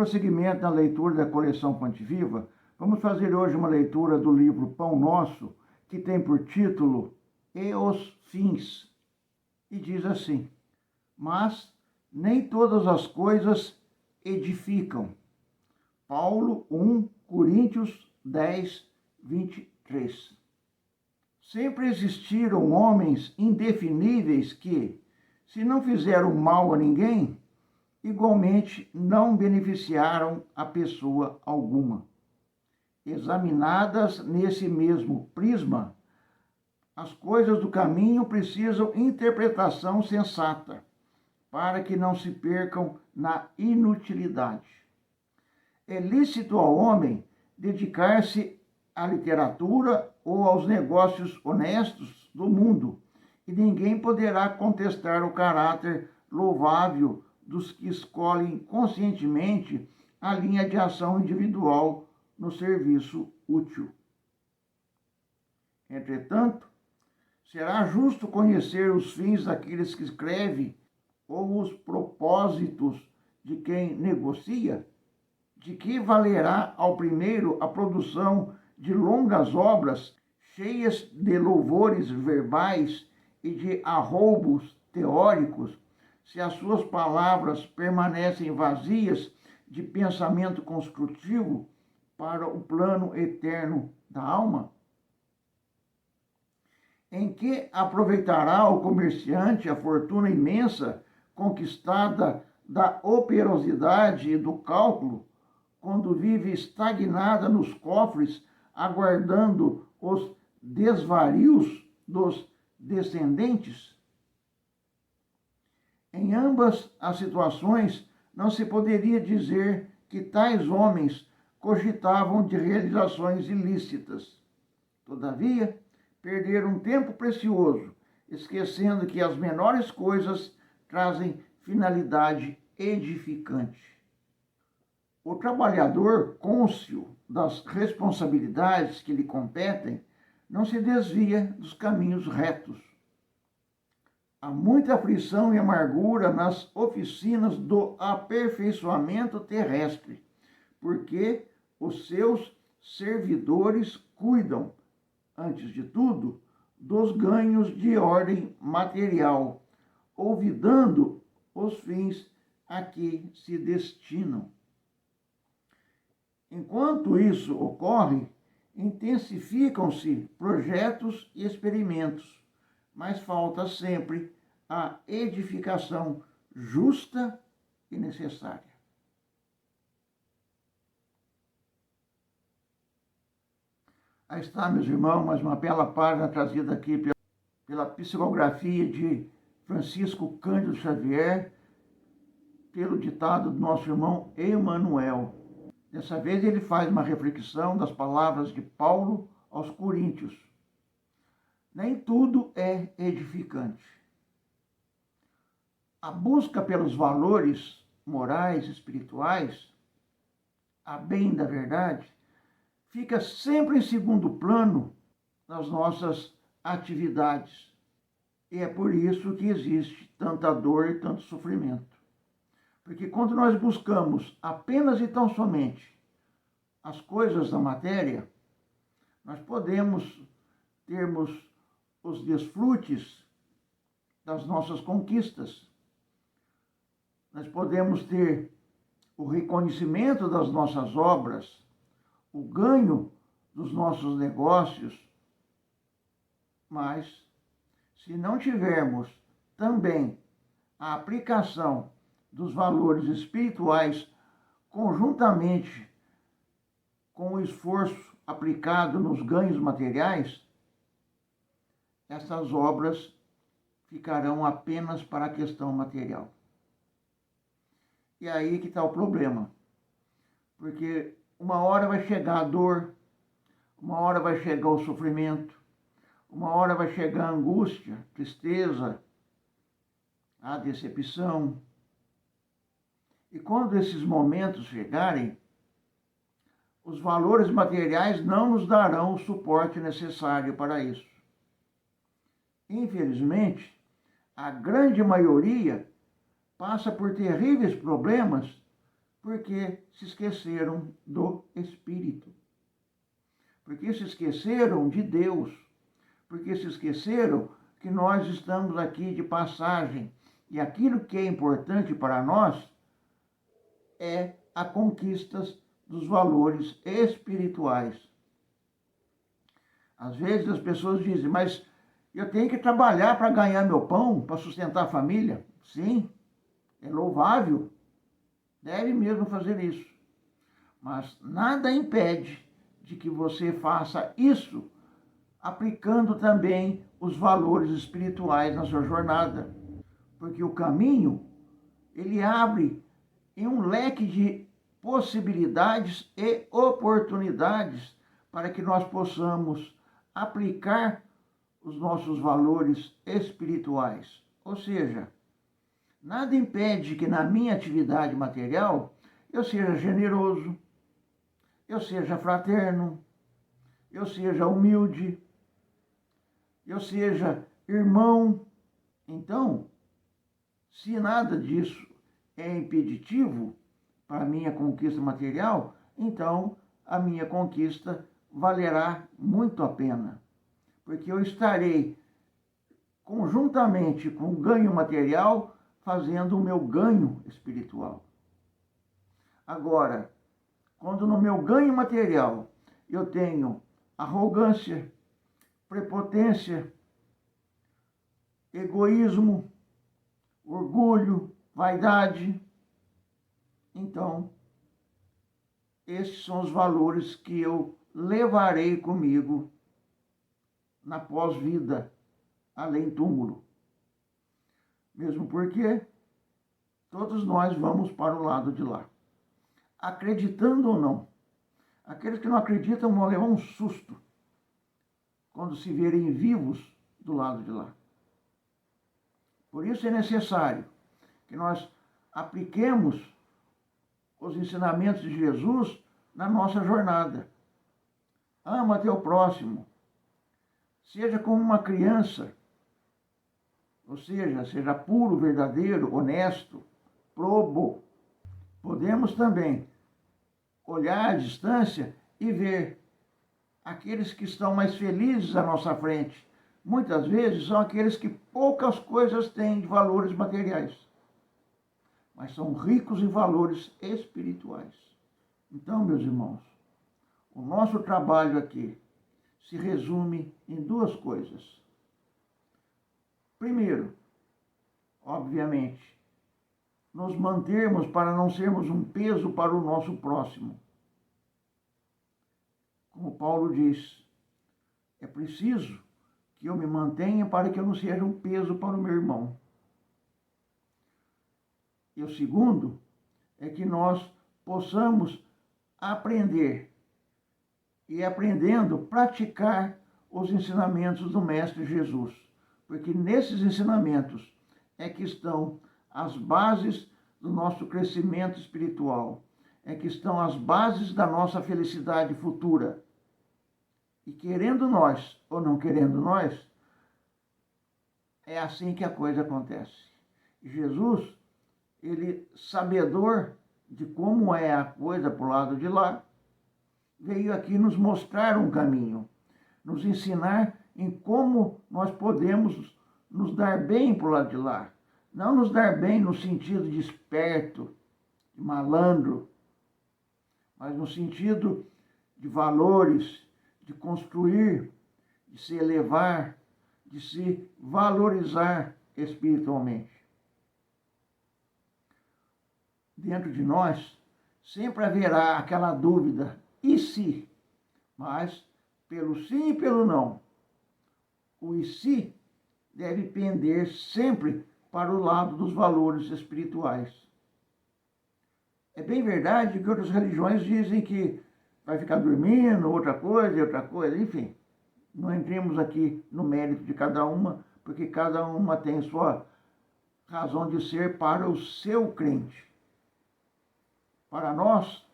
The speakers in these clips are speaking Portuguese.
prosseguimento na leitura da coleção Fonte Viva, vamos fazer hoje uma leitura do livro Pão Nosso, que tem por título E os Fins. E diz assim: mas nem todas as coisas edificam. Paulo 1 Coríntios 10, 23. Sempre existiram homens indefiníveis que, se não fizeram mal a ninguém, igualmente não beneficiaram a pessoa alguma. Examinadas nesse mesmo prisma, as coisas do caminho precisam interpretação sensata, para que não se percam na inutilidade. É lícito ao homem dedicar-se à literatura ou aos negócios honestos do mundo, e ninguém poderá contestar o caráter louvável dos que escolhem conscientemente a linha de ação individual no serviço útil. Entretanto, será justo conhecer os fins daqueles que escrevem ou os propósitos de quem negocia? De que valerá ao primeiro a produção de longas obras, cheias de louvores verbais e de arroubos teóricos, se as suas palavras permanecem vazias de pensamento construtivo para o plano eterno da alma? Em que aproveitará o comerciante a fortuna imensa conquistada da operosidade e do cálculo, quando vive estagnada nos cofres, aguardando os desvarios dos descendentes? Em ambas as situações, não se poderia dizer que tais homens cogitavam de realizações ilícitas. Todavia, perderam um tempo precioso, esquecendo que as menores coisas trazem finalidade edificante. O trabalhador, cônscio das responsabilidades que lhe competem, não se desvia dos caminhos retos. Há muita aflição e amargura nas oficinas do aperfeiçoamento terrestre, porque os seus servidores cuidam, antes de tudo, dos ganhos de ordem material, olvidando os fins a que se destinam. Enquanto isso ocorre, intensificam-se projetos e experimentos, mas falta sempre a edificação justa e necessária. Aí está, meus irmãos, mais uma bela página trazida aqui pela psicografia de Francisco Cândido Xavier, pelo ditado do nosso irmão Emmanuel. Dessa vez ele faz uma reflexão das palavras de Paulo aos Coríntios. Nem tudo é edificante. A busca pelos valores morais, espirituais, a bem da verdade, fica sempre em segundo plano nas nossas atividades. E é por isso que existe tanta dor e tanto sofrimento. Porque quando nós buscamos apenas e tão somente as coisas da matéria, nós podemos termos os desfrutes das nossas conquistas. Nós podemos ter o reconhecimento das nossas obras, o ganho dos nossos negócios, mas se não tivermos também a aplicação dos valores espirituais conjuntamente com o esforço aplicado nos ganhos materiais, essas obras ficarão apenas para a questão material. E aí que está o problema, porque uma hora vai chegar a dor, uma hora vai chegar o sofrimento, uma hora vai chegar a angústia, tristeza, a decepção. E quando esses momentos chegarem, os valores materiais não nos darão o suporte necessário para isso. Infelizmente, a grande maioria passa por terríveis problemas porque se esqueceram do Espírito. Porque se esqueceram de Deus. Porque se esqueceram que nós estamos aqui de passagem. E aquilo que é importante para nós é a conquista dos valores espirituais. Às vezes as pessoas dizem, mas eu tenho que trabalhar para ganhar meu pão, para sustentar a família. Sim, é louvável, deve mesmo fazer isso. Mas nada impede de que você faça isso aplicando também os valores espirituais na sua jornada. Porque o caminho, ele abre em um leque de possibilidades e oportunidades para que nós possamos aplicar os nossos valores espirituais. Ou seja, nada impede que na minha atividade material eu seja generoso, eu seja fraterno, eu seja humilde, eu seja irmão. Então, se nada disso é impeditivo para a minha conquista material, então a minha conquista valerá muito a pena, porque eu estarei conjuntamente com o ganho material fazendo o meu ganho espiritual. Agora, quando no meu ganho material eu tenho arrogância, prepotência, egoísmo, orgulho, vaidade, então esses são os valores que eu levarei comigo na pós-vida, além túmulo. Mesmo porque todos nós vamos para o lado de lá, acreditando ou não. Aqueles que não acreditam vão levar um susto quando se verem vivos do lado de lá. Por isso é necessário que nós apliquemos os ensinamentos de Jesus na nossa jornada. Ama teu próximo. Seja como uma criança. Ou seja puro, verdadeiro, honesto, probo. Podemos também olhar à distância e ver aqueles que estão mais felizes à nossa frente. Muitas vezes são aqueles que poucas coisas têm de valores materiais, mas são ricos em valores espirituais. Então, meus irmãos, o nosso trabalho aqui se resume em duas coisas. Primeiro, obviamente, nos mantermos para não sermos um peso para o nosso próximo. Como Paulo diz, é preciso que eu me mantenha para que eu não seja um peso para o meu irmão. E o segundo é que nós possamos aprender e, aprendendo, praticar os ensinamentos do Mestre Jesus. Porque nesses ensinamentos é que estão as bases do nosso crescimento espiritual, é que estão as bases da nossa felicidade futura. E querendo nós ou não querendo nós, é assim que a coisa acontece. Jesus, ele, sabedor de como é a coisa para o lado de lá, veio aqui nos mostrar um caminho, nos ensinar em como nós podemos nos dar bem para o lado de lá. Não nos dar bem no sentido de esperto, de malandro, mas no sentido de valores, de construir, de se elevar, de se valorizar espiritualmente. Dentro de nós sempre haverá aquela dúvida, e se? Mas pelo sim e pelo não. O e se deve pender sempre para o lado dos valores espirituais. É bem verdade que outras religiões dizem que vai ficar dormindo, outra coisa, enfim. Não entremos aqui no mérito de cada uma, porque cada uma tem sua razão de ser para o seu crente. Para nós,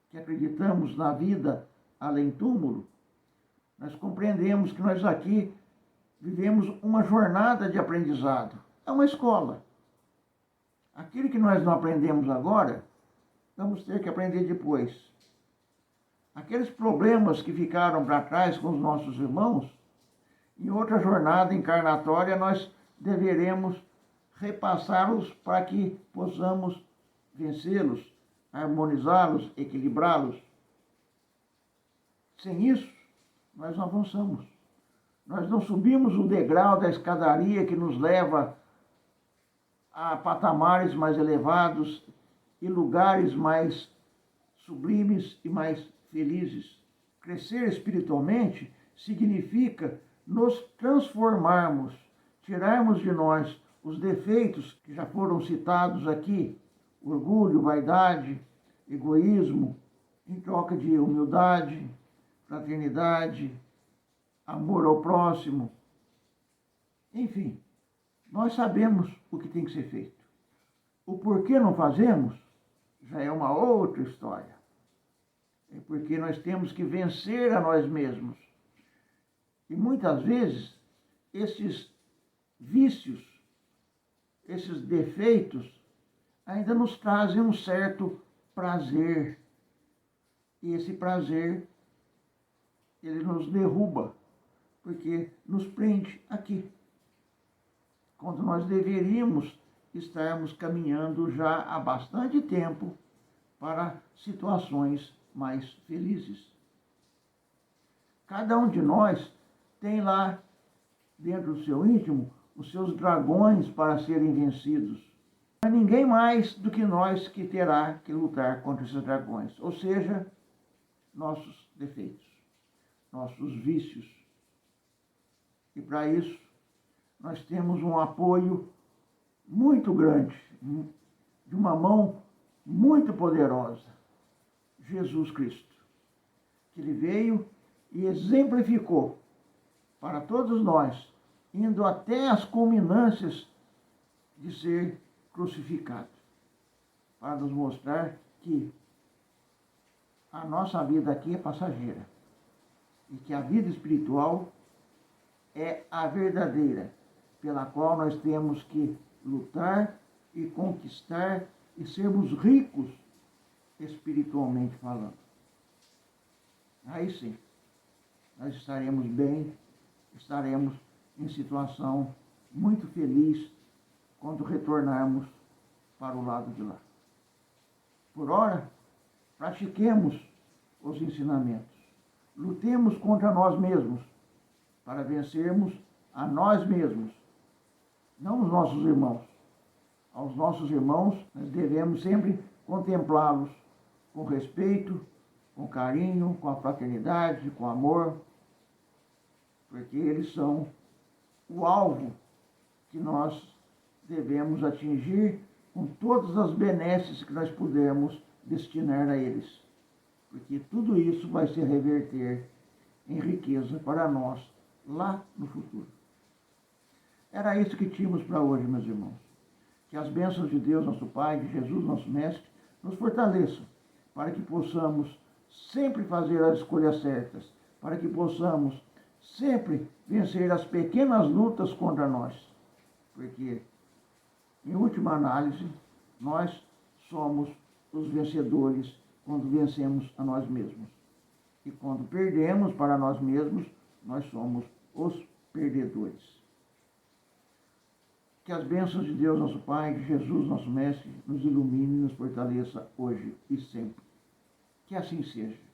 que acreditamos na vida além túmulo, nós compreendemos que nós aqui vivemos uma jornada de aprendizado. É uma escola. Aquilo que nós não aprendemos agora, vamos ter que aprender depois. Aqueles problemas que ficaram para trás com os nossos irmãos, em outra jornada encarnatória nós deveremos repassá-los para que possamos vencê-los, harmonizá-los, equilibrá-los. Sem isso, nós não avançamos. Nós não subimos o degrau da escadaria que nos leva a patamares mais elevados e lugares mais sublimes e mais felizes. Crescer espiritualmente significa nos transformarmos, tirarmos de nós os defeitos que já foram citados aqui, orgulho, vaidade, egoísmo, em troca de humildade, fraternidade, amor ao próximo. Enfim, nós sabemos o que tem que ser feito. O porquê não fazemos já é uma outra história. É porque nós temos que vencer a nós mesmos. E muitas vezes, esses vícios, esses defeitos, ainda nos trazem um certo prazer. E esse prazer, ele nos derruba, porque nos prende aqui. Quando nós deveríamos estarmos caminhando já há bastante tempo para situações mais felizes. Cada um de nós tem lá, dentro do seu íntimo, os seus dragões para serem vencidos. Não é ninguém mais do que nós que terá que lutar contra esses dragões, ou seja, nossos defeitos, nossos vícios. E para isso, nós temos um apoio muito grande, de uma mão muito poderosa, Jesus Cristo, que ele veio e exemplificou para todos nós, indo até as culminâncias de ser crucificado, para nos mostrar que a nossa vida aqui é passageira e que a vida espiritual é a verdadeira, pela qual nós temos que lutar e conquistar e sermos ricos espiritualmente falando. Aí sim, nós estaremos bem, estaremos em situação muito feliz quando retornarmos para o lado de lá. Por ora, pratiquemos os ensinamentos. Lutemos contra nós mesmos para vencermos a nós mesmos, não os nossos irmãos. Aos nossos irmãos, nós devemos sempre contemplá-los com respeito, com carinho, com a fraternidade, com amor, porque eles são o alvo que nós devemos atingir com todas as benesses que nós pudermos destinar a eles, porque tudo isso vai se reverter em riqueza para nós lá no futuro. Era isso que tínhamos para hoje, meus irmãos. Que as bênçãos de Deus, nosso Pai, de Jesus, nosso Mestre, nos fortaleçam, para que possamos sempre fazer as escolhas certas, para que possamos sempre vencer as pequenas lutas contra nós, porque, em última análise, nós somos os vencedores quando vencemos a nós mesmos. E quando perdemos para nós mesmos, nós somos os perdedores. Que as bênçãos de Deus, nosso Pai, de Jesus, nosso Mestre, nos ilumine e nos fortaleça hoje e sempre. Que assim seja.